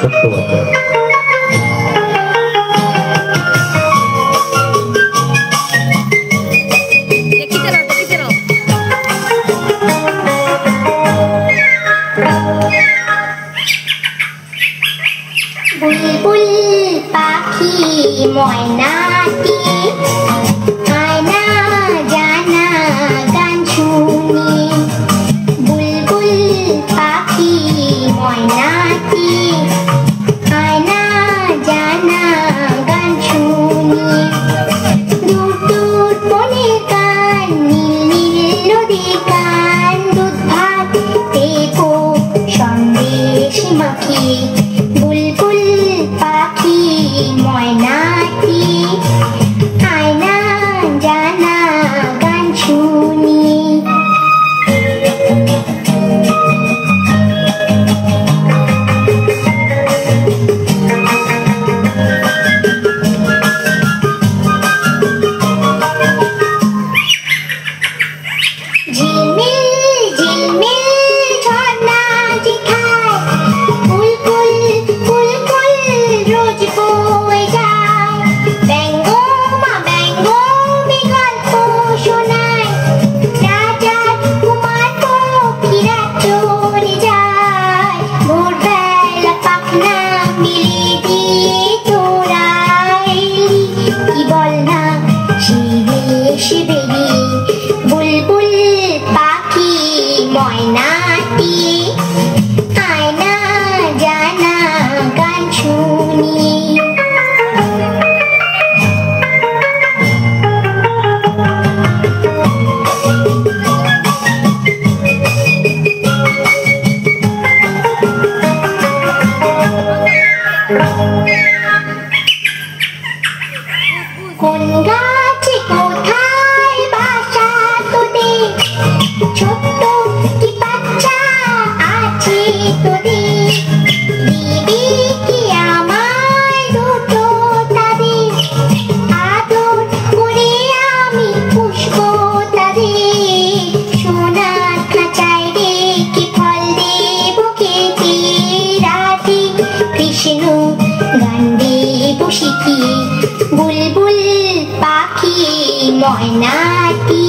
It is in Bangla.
ছোট্ট বাচ্চা। বুলবুল পাখি ময়নাটি আয়না জানা গান শুনি। বুলবুল পাখি ময়নাটি আয়না জানা গান শুনি। দূর দূর বনের গান নীল নীল নদীর গান দুধ ভাত দেবো সন্দেশ মাখি। বুলবুল পাখি ময়নাটি আয়না জানা গান শুনি। ঝিলমিল ঝিলমিল ঝর্ণা যেখায় বুলবুল বুলবুল রোজ বয়ে যায়। ব্যঙ্গ মা ব্যঙ্গ গল্প শোনায়। রাজার কুমার পক্ষীরা চলে যায়। ভোরবেলা পাখনা মেলে দিয়ে তোরা এলি কি বল না শিবে বেরি। বুলবুল পাখি ময়নাটি আয়না জানা গান শুনি। কোন গাছে কোথায় বাসা তোদের? ছোট্ট কি বাচ্চা আছে তোদের? দিবি কি আমায় দুটো তাদের? আদর করে আমি পুষবো তাদের। সোনার খাঁচায় রেখে ফল দেবো খেতে রাতে। কৃষ্ণ গান দেবো শিখিয়ে। বুলবুল পাখি ময়নাটি